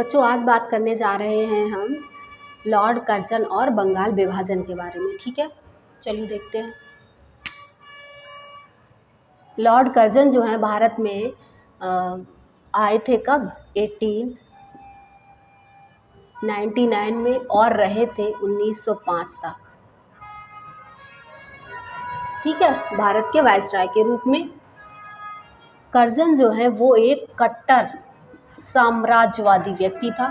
बच्चों आज बात करने जा रहे हैं हम लॉर्ड कर्जन और बंगाल विभाजन के बारे में। ठीक है, चलिए देखते हैं। लॉर्ड कर्जन जो है भारत में आए थे कब? 1899 में और रहे थे 1905 तक। ठीक है, भारत के वायसराय के रूप में। कर्जन जो है वो एक कट्टर साम्राज्यवादी व्यक्ति था,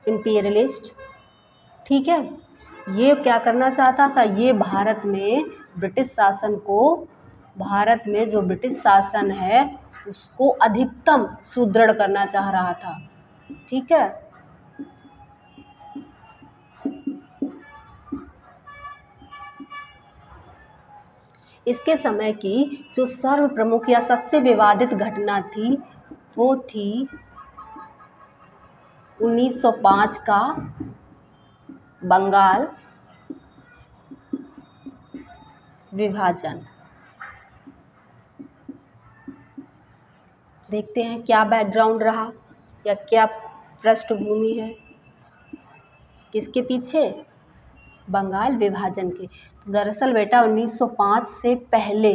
इंपीरियलिस्ट। ठीक है, ये क्या करना चाहता था? ये भारत में ब्रिटिश शासन को, भारत में जो ब्रिटिश शासन है उसको अधिकतम सुदृढ़ करना चाह रहा था। ठीक है, इसके समय की जो सर्व प्रमुख या सबसे विवादित घटना थी वो थी 1905 का बंगाल विभाजन। देखते हैं क्या बैकग्राउंड रहा या क्या पृष्ठभूमि है किसके पीछे? बंगाल विभाजन के। तो दरअसल बेटा 1905 से पहले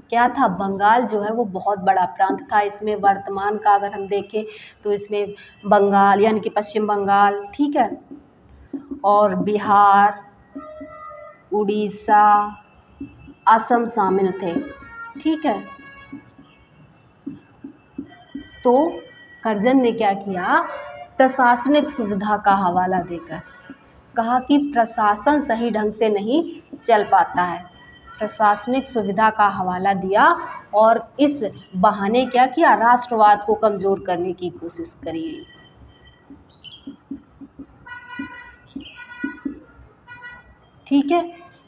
क्या था? बंगाल जो है वो बहुत बड़ा प्रांत था। इसमें वर्तमान का अगर हम देखें तो इसमें बंगाल यानी कि पश्चिम बंगाल, ठीक है, और बिहार, उड़ीसा, असम शामिल थे। ठीक है, तो कर्जन ने क्या किया? प्रशासनिक सुविधा का हवाला देकर कहा कि प्रशासन सही ढंग से नहीं चल पाता है। प्रशासनिक सुविधा का हवाला दिया और इस बहाने क्या किया? राष्ट्रवाद को कमज़ोर करने की कोशिश करी। ठीक है,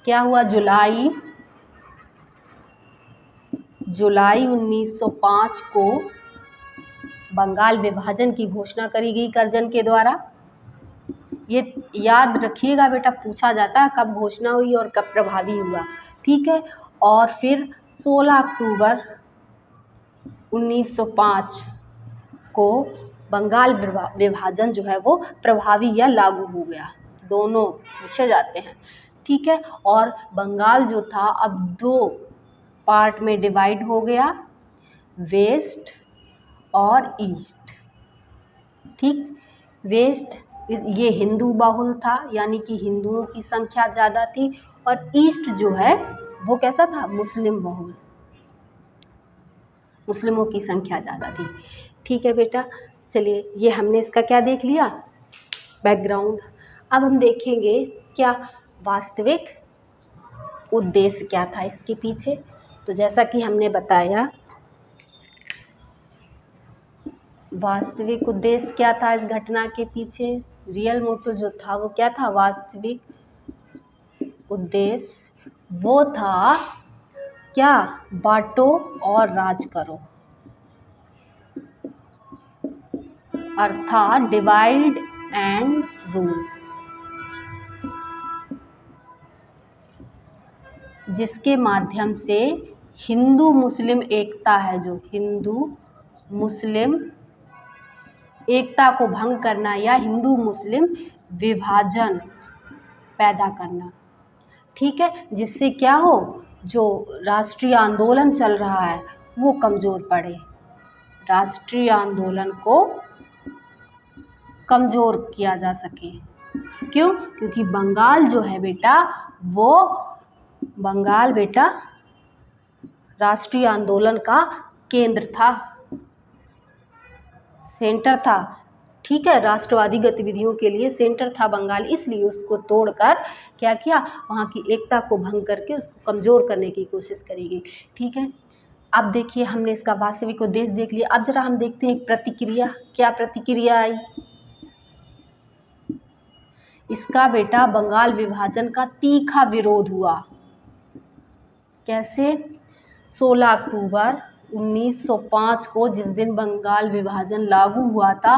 क्या हुआ? जुलाई 1905 को बंगाल विभाजन की घोषणा करी गई कर्जन के द्वारा। ये याद रखिएगा बेटा, पूछा जाता है कब घोषणा हुई और कब प्रभावी हुआ। ठीक है, और फिर 16 अक्टूबर 1905 को बंगाल विभाजन जो है वो प्रभावी या लागू हो गया। दोनों पूछे जाते हैं। ठीक है, और बंगाल जो था अब 2 पार्ट में डिवाइड हो गया, वेस्ट और ईस्ट। ठीक, वेस्ट ये हिंदू बहुल था यानी कि हिंदुओं की संख्या ज़्यादा थी, और ईस्ट जो है वो कैसा था? मुस्लिम बहुल, मुस्लिमों की संख्या ज़्यादा थी। ठीक है बेटा, चलिए ये हमने इसका क्या देख लिया? बैकग्राउंड। अब हम देखेंगे क्या वास्तविक उद्देश्य क्या था इसके पीछे। तो जैसा कि हमने बताया, वास्तविक उद्देश्य क्या था इस घटना के पीछे? रियल मोटिव जो था वो क्या था? वास्तविक उद्देश्य वो था क्या? बांटो और राज करो, अर्थात डिवाइड एंड रूल, जिसके माध्यम से हिंदू मुस्लिम एकता है, जो हिंदू मुस्लिम एकता को भंग करना या हिंदू मुस्लिम विभाजन पैदा करना। ठीक है, जिससे क्या हो? जो राष्ट्रीय आंदोलन चल रहा है वो कमज़ोर पड़े, राष्ट्रीय आंदोलन को कमज़ोर किया जा सके। क्यों? क्योंकि बंगाल जो है बेटा वो बंगाल बेटा राष्ट्रीय आंदोलन का केंद्र था, सेंटर था। ठीक है, राष्ट्रवादी गतिविधियों के लिए सेंटर था बंगाल, इसलिए उसको तोड़कर क्या किया? वहाँ की एकता को भंग करके उसको कमज़ोर करने की कोशिश करी गई। ठीक है, अब देखिए हमने इसका वास्तविक उद्देश्य देख लिया। अब जरा हम देखते हैं प्रतिक्रिया, क्या प्रतिक्रिया आई इसका? बेटा बंगाल विभाजन का तीखा विरोध हुआ। कैसे? 16 अक्टूबर 1905 को, जिस दिन बंगाल विभाजन लागू हुआ था,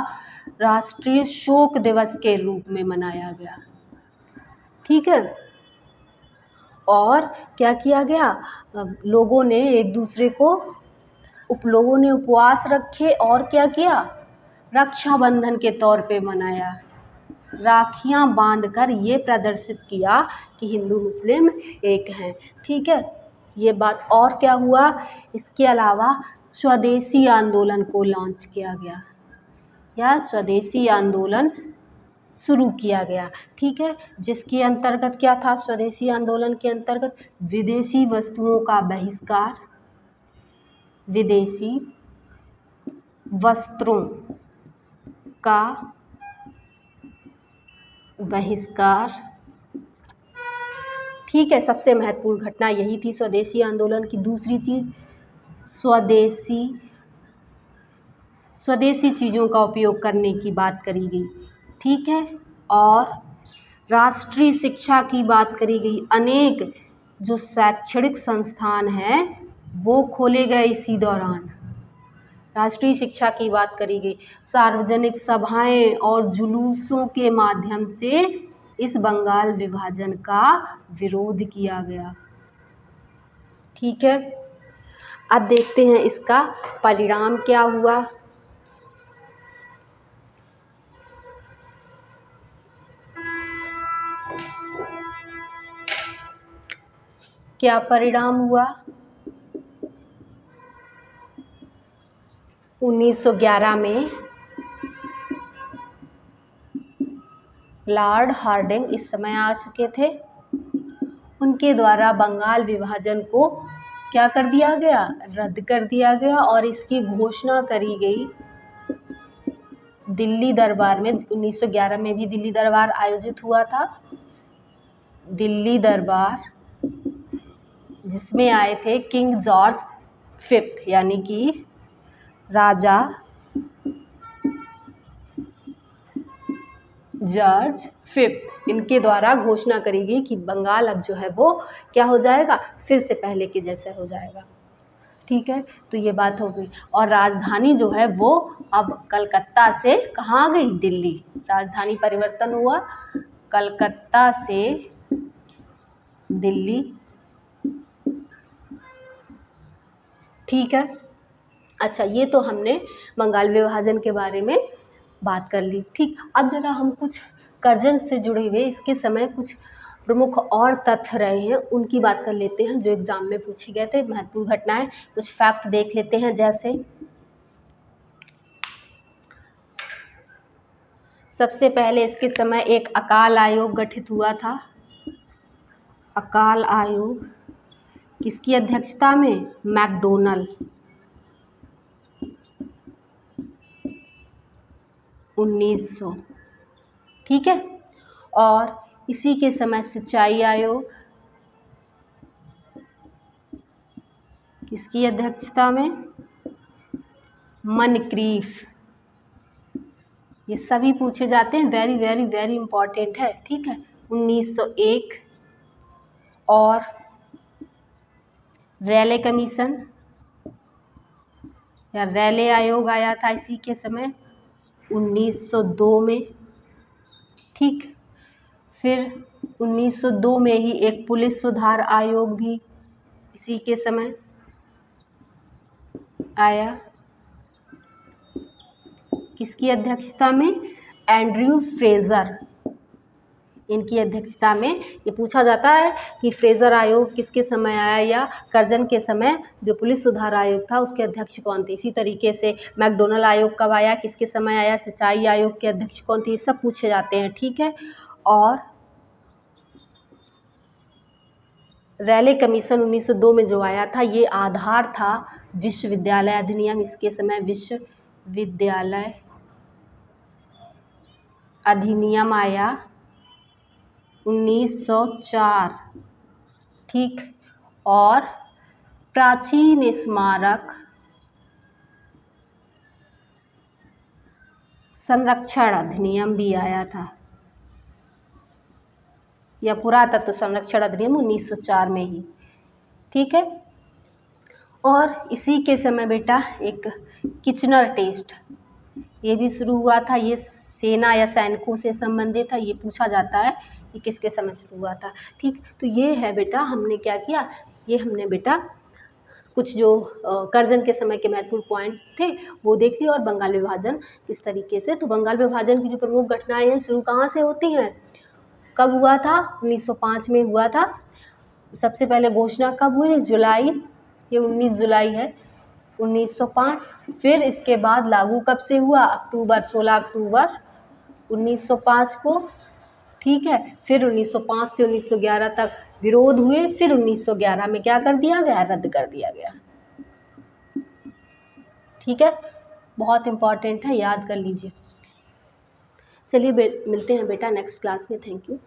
राष्ट्रीय शोक दिवस के रूप में मनाया गया। ठीक है, और क्या किया गया? लोगों ने एक दूसरे को लोगों ने उपवास रखे और क्या किया, रक्षाबंधन के तौर पे मनाया, राखियां बांधकर ये प्रदर्शित किया कि हिंदू मुस्लिम एक हैं। ठीक है, ये बात। और क्या हुआ, इसके अलावा स्वदेशी आंदोलन को लॉन्च किया गया, या स्वदेशी आंदोलन शुरू किया गया। ठीक है, जिसके अंतर्गत क्या था, स्वदेशी आंदोलन के अंतर्गत विदेशी वस्तुओं का बहिष्कार, विदेशी वस्त्रों का बहिष्कार। ठीक है, सबसे महत्वपूर्ण घटना यही थी स्वदेशी आंदोलन की। दूसरी चीज़, स्वदेशी चीज़ों का उपयोग करने की बात करी गई। ठीक है, और राष्ट्रीय शिक्षा की बात करी गई। अनेक जो शैक्षणिक संस्थान हैं वो खोले गए इसी दौरान, राष्ट्रीय शिक्षा की बात करी गई। सार्वजनिक सभाएं और जुलूसों के माध्यम से इस बंगाल विभाजन का विरोध किया गया। ठीक है, अब देखते हैं इसका परिणाम क्या हुआ। क्या परिणाम हुआ, 1911 में लॉर्ड हार्डिंग इस समय आ चुके थे, उनके द्वारा बंगाल विभाजन को क्या कर दिया गया, रद्द कर दिया गया, और इसकी घोषणा करी गई दिल्ली दरबार में। 1911 में भी दिल्ली दरबार आयोजित हुआ था, दिल्ली दरबार, जिसमें आए थे किंग जॉर्ज फिफ्थ, यानी कि राजा जॉर्ज फिफ्थ। इनके द्वारा घोषणा करी गई कि बंगाल अब जो है वो क्या हो जाएगा, फिर से पहले के जैसे हो जाएगा। ठीक है, तो ये बात हो गई। और राजधानी जो है वो अब कलकत्ता से कहाँ आ गई, दिल्ली। राजधानी परिवर्तन हुआ, कलकत्ता से दिल्ली। ठीक है, अच्छा, ये तो हमने बंगाल विभाजन के बारे में बात कर ली। ठीक, अब जरा हम कुछ कर्जन से जुड़े हुए इसके समय कुछ प्रमुख और तथ्य रहे हैं उनकी बात कर लेते हैं, जो एग्जाम में पूछे गए थे, महत्वपूर्ण घटनाएं। कुछ फैक्ट देख लेते हैं, जैसे सबसे पहले इसके समय एक अकाल आयोग गठित हुआ था। अकाल आयोग किसकी अध्यक्षता में, मैकडोनल। 1900। ठीक है, और इसी के समय सिंचाई आयोग किसकी अध्यक्षता में, मनक्रीफ। ये सभी पूछे जाते हैं, वेरी वेरी वेरी इंपॉर्टेंट है। ठीक है, 1901। और रैले कमीशन या रैले आयोग आया था इसी के समय 1902 में। ठीक, फिर 1902 में ही एक पुलिस सुधार आयोग भी इसी के समय आया, किसकी अध्यक्षता में, एंड्रयू फ्रेजर। इनकी अध्यक्षता में। ये पूछा जाता है कि फ्रेजर आयोग किसके समय आया, या कर्जन के समय जो पुलिस सुधार आयोग था उसके अध्यक्ष कौन थे। इसी तरीके से मैकडोनल आयोग कब आया, किसके समय आया, सिंचाई आयोग के अध्यक्ष कौन थे, ये सब पूछे जाते हैं। ठीक है, और रैले कमीशन 1902 में जो आया था, ये आधार था विश्वविद्यालय अधिनियम। इसके समय विश्वविद्यालय अधिनियम आया 1904। ठीक, और प्राचीन स्मारक संरक्षण अधिनियम भी आया था, या पुरातत्व संरक्षण अधिनियम 1904 में ही। ठीक है, और इसी के समय बेटा एक किचनर टेस्ट ये भी शुरू हुआ था। ये सेना या सैनिकों से संबंधित था, ये पूछा जाता है कि किसके समय शुरू हुआ था। ठीक, तो ये है बेटा, हमने क्या किया, ये हमने बेटा कुछ जो कर्जन के समय के महत्वपूर्ण पॉइंट थे वो देख लिए, और बंगाल विभाजन किस तरीके से। तो बंगाल विभाजन की जो प्रमुख घटनाएं हैं शुरू कहाँ से होती हैं, कब हुआ था, 1905 में हुआ था। सबसे पहले घोषणा कब हुई, जुलाई, ये 19 जुलाई है 1905। फिर इसके बाद लागू कब से हुआ, अक्टूबर, 16 अक्टूबर 1905 को, ठीक है। फिर 1905 से 1911 तक विरोध हुए, फिर 1911 में क्या कर दिया गया, रद्द कर दिया गया, ठीक है। बहुत इम्पॉर्टेंट है, याद कर लीजिए। चलिए मिलते हैं बेटा नेक्स्ट क्लास में। Thank you.